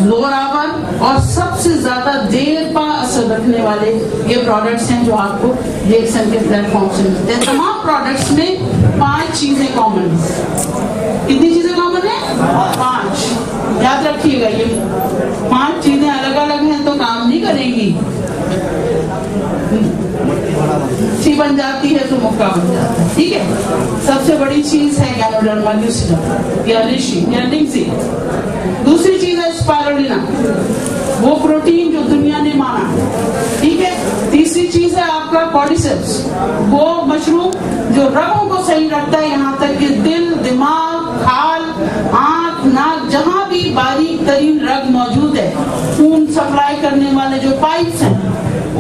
Lower our और सबसे ज्यादा देर पर असर रखने वाले ये प्रोडक्ट्स हैं जो आपको DXN के प्लेटफॉर्म से मिलते हैं। तमाम प्रोडक्ट्स में 5 चीजें कॉमन है। कितनी चीजें कॉमन है? 5। याद रखिएगा, ये 5 चीजें अलग अलग हैं तो काम नहीं करेंगी। सी बन जाती है तो मुक्का बन जाता है, ठीक है। सबसे बड़ी चीज है गैनोडर्मा ल्यूसिडम या लिशी या लिंसी। दूसरी चीज है स्पाइरुलिना, वो प्रोटीन जो दुनिया ने माना, ठीक है। तीसरी चीज है आपका कॉर्डिसेप्स, वो मशरूम जो रगों को सही रखता है, यहाँ तक कि दिल, दिमाग, खाल, आंख, नाक, जहां भी बारीक तरीन रग मौजूद है, खून सप्लाई करने वाले जो पाइप्स हैं,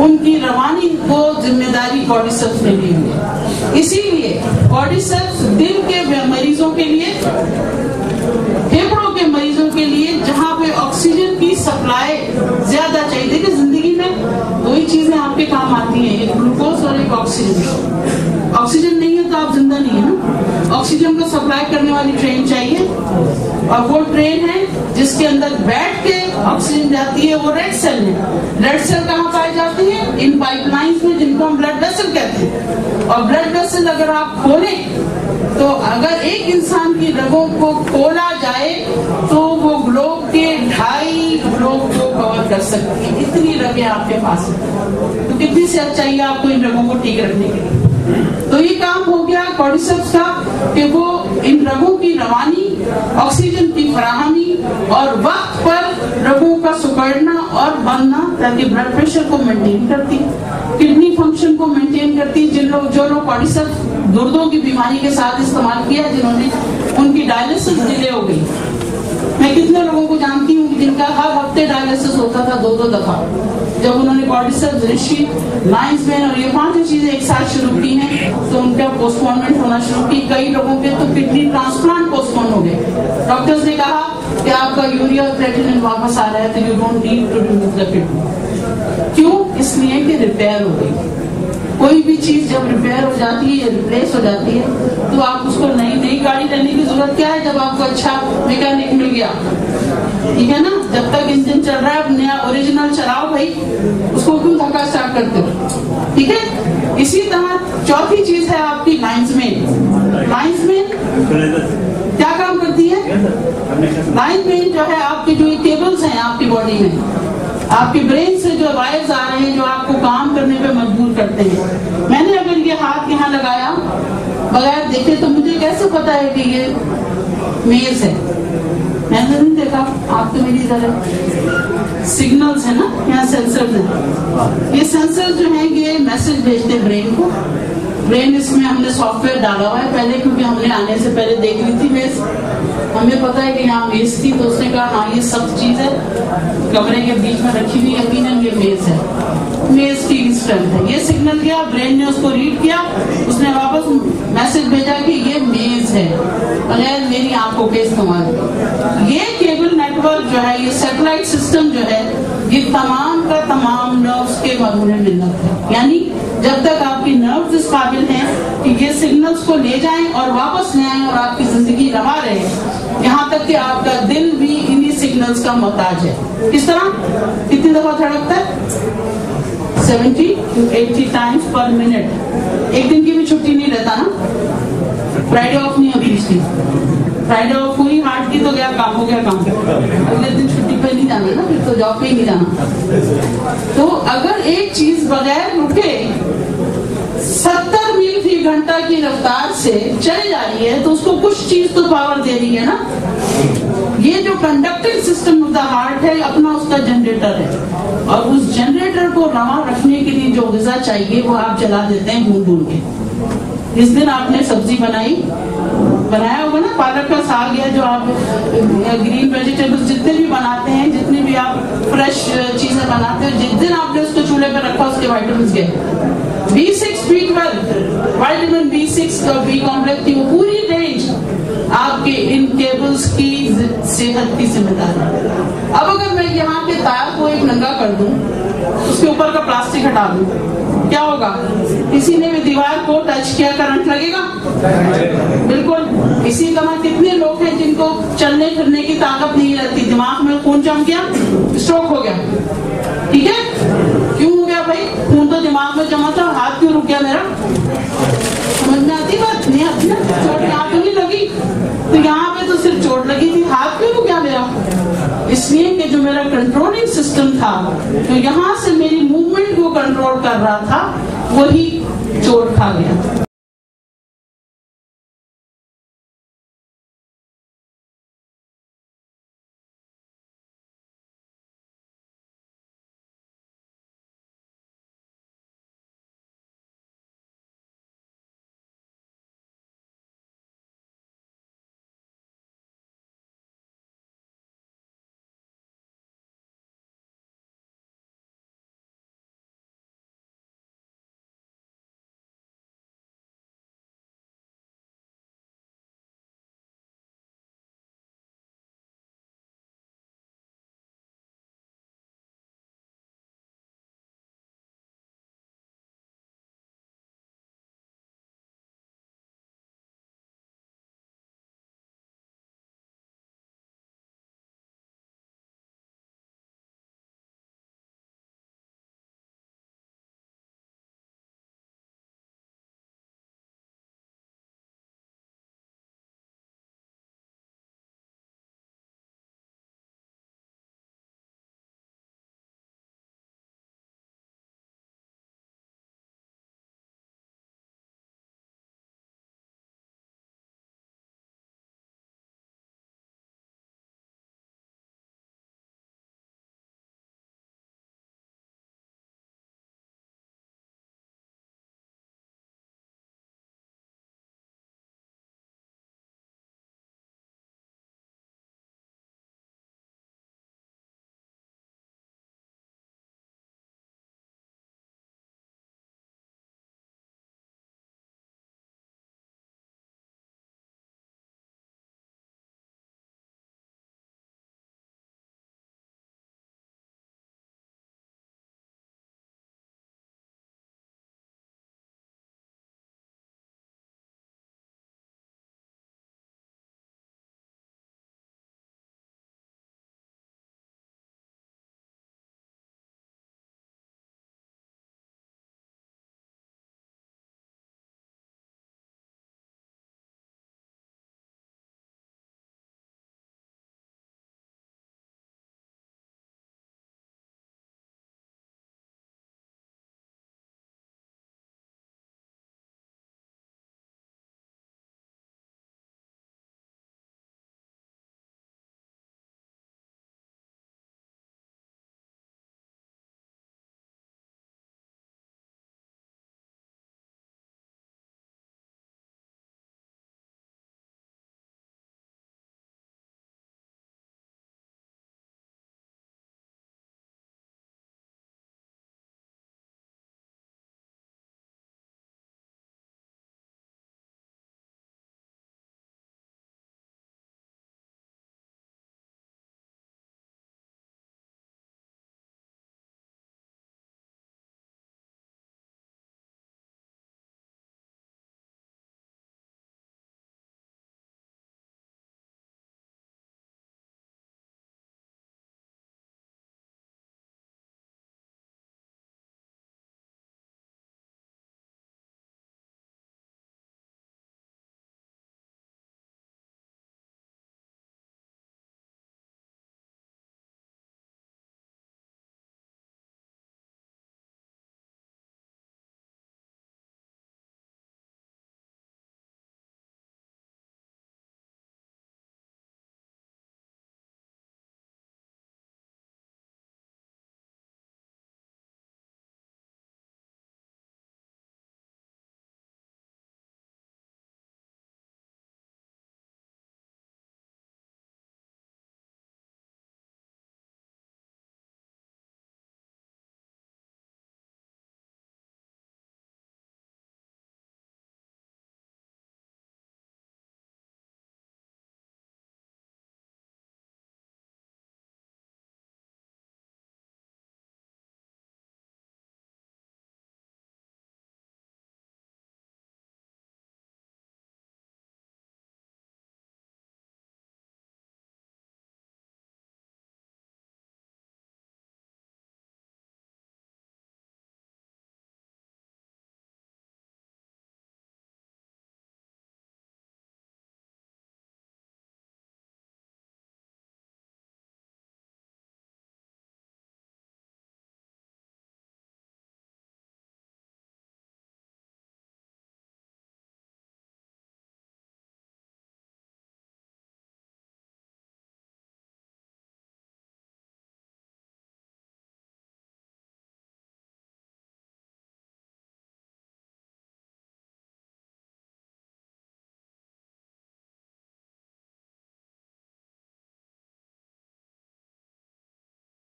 उनकी रवानी को जिम्मेदारी कॉर्डिसेप्स ने ली हुई है। इसीलिए कॉर्डिसेप्स दिल के मरीजों के लिए, फेफड़ों के मरीजों के लिए, जहां पे ऑक्सीजन की सप्लाई ज्यादा चाहिए। देखिए जिंदगी में 2 ही चीजें आपके काम आती हैं, एक ग्लूकोज और एक ऑक्सीजन। ऑक्सीजन नहीं है तो आप जिंदा नहीं है ना। ऑक्सीजन को सप्लाई करने वाली ट्रेन चाहिए, और वो ट्रेन है जिसके अंदर बैठ के ऑक्सीजन जाती है, वो रेड सेल है। रेड सेल कहाँ पाए जाते हैं? इन पाइपलाइंस में, जिनको हम ब्लड वेसल कहते हैं। और ब्लड वेसल अगर आप खोलें तो अगर एक इंसान की रगों को खोला जाए तो वो ग्लोब के 2.5 ग्लोब को कवर कर सकती है। इतनी रगें आपके पास है, तो कितनी सेहत चाहिए आपको इन रगों को ठीक रखने के लिए। तो ये काम हो गया कॉर्डिसेप्स का कि वो इन रगों की रवानी, ऑक्सीजन की फराहमी और वक्त पर रगों का सुकड़ना और बनना, ताकि ब्लड प्रेशर को मेंटेन करती, किडनी फंक्शन को मेंटेन करती। जो लोग कॉर्डिसेप्स गुर्दों की बीमारी के साथ इस्तेमाल किया, जिन्होंने, उनकी डायलिसिस डिले हो गई। मैं कितने लोगों को जानती हूँ जिनका हर हफ्ते डायलिसिस होता था 2-2 दफा। जब उन्होंने कॉर्डिसेप्स, रिशी, लाइंस वेन और ये 5 चीजें एक साथ शुरू की हैं, तो उनका पोस्टपोनमेंट होना शुरू की। कई लोगों के तो किडनी ट्रांसप्लांट पोस्टपोन हो गए। डॉक्टर्स ने कहा कि आपका यूरिया और क्रेटिनिन वापस आ रहा है, तो you don't need to remove the kidney. क्यों? इसलिए कि रिपेयर हो गई। कोई भी चीज जब रिपेयर हो जाती है या रिप्लेस हो जाती है, तो आप उसको नई गाड़ी लेने की जरूरत क्या है, जब आपको अच्छा मैकेनिक मिल गया, ठीक है ना। जब तक इंजन चल रहा है, नया ओरिजिनल चलाओ भाई, उसको क्यों धक्का स्टार्ट करते हो, ठीक है। इसी तरह चौथी चीज है आपकी लाइंसमेन। लाइंसमेन क्या काम करती है? लाइंसमेन जो है आपकी, जो केबल्स हैं आपकी बॉडी में, आपके ब्रेन से जो वायर्स आ रहे हैं, जो आपको काम करने पे मजबूर करते हैं। मैंने अगर ये हाथ यहाँ लगाया बगैर देखे, तो मुझे कैसे पता है कि ये मेज है? मैंने नहीं देखा, आप तो मेरी तरह। सिग्नल्स है ना, यहाँ सेंसर्स हैं। ये सेंसर्स जो हैं ये मैसेज भेजते हैं ब्रेन को। ब्रेन, इसमें हमने सॉफ्टवेयर डाला हुआ है पहले, क्योंकि हमने आने से पहले देख ली थी मेज। हमें पता है कि यहाँ मेज थी, तो उसने कहा हाँ ये सब चीज है, कमरे के बीच में रखी हुई, यकीनन ये मेज है। मेज की स्ट्रेंथ है। ये सिग्नल गया, ब्रेन ने उसको रीड किया, उसने वापस मैसेज भेजा कि ये मेज है, बगैर मेरी आंखों के इस्तेमाल। ये केबल नेटवर्क जो है, ये सैटेलाइट सिस्टम जो है, ये तमाम का तमाम नर्व्स के मधुर मिलत है। यानी जब तक आपकी नर्व्स इस काबिल हैं कि ये सिग्नल्स को ले जाएं और वापस ले आएं और आपकी जिंदगी रवा रहे, यहाँ तक कि आपका दिल भी इन्हीं सिग्नल्स का मोहताज है। किस तरह? कितनी दफा धड़कता है? 70 to 80 टाइम्स पर मिनट। एक दिन की भी छुट्टी नहीं रहता ना, फ्राइडे ऑफ नहीं होती इसकी। फ्राइडे ऑफ हुई हार्ट की तो गया काम, हो गया काम। अगले दिन छुट्टी पे नहीं जाना ना, फिर तो जॉब पे ही नहीं जाना। तो अगर एक चीज बगैर रुके 70 मील फी घंटा की रफ्तार से चली जा रही है, तो उसको कुछ चीज तो पावर दे रही है ना। ये जो conducting system of the heart है, अपना उसका जनरेटर है, और उस जनरेटर को रवा रखने के लिए जो ग़िज़ा चाहिए वो आप जला देते हैं भून भून के। जिस दिन आपने सब्जी बनाया होगा ना, पालक का साग है, जो आप ग्रीन वेजिटेबल्स जितने भी बनाते हैं, जितनी भी आप फ्रेश चीजें बनाते हो, जिस दिन आपने उसको चूल्हे पर रखा, उसके विटामिन गए। B6, B12, विटामिन B6 और B कॉम्प्लेक्स की वो पूरी रेंज आपके इन केबल्स की सेहत की जिम्मेदारी है। अब अगर मैं यहाँ के तार को एक नंगा कर दूं, उसके ऊपर का प्लास्टिक हटा दूं, क्या होगा? किसी ने भी दीवार को टच किया, करंट लगेगा? बिल्कुल। इसी तरह कितने लोग हैं जिनको चलने फिरने की ताकत नहीं रहती, दिमाग में खून जम गया, स्ट्रोक हो गया। ठीक है, क्यों हो गया भाई? खून तो दिमाग में जमा था, हाथ क्यों रुक गया मेरा? समझ में आती बात? नहीं आती ना? चोट यहाँ तो नहीं लगी, तो यहाँ पे तो सिर्फ चोट लगी थी, हाथ क्यों रुक गया मेरा? इसलिए कि जो मेरा कंट्रोलिंग सिस्टम था, जो यहाँ से मेरी मूवमेंट को कंट्रोल कर रहा था, वही चोट खा गया।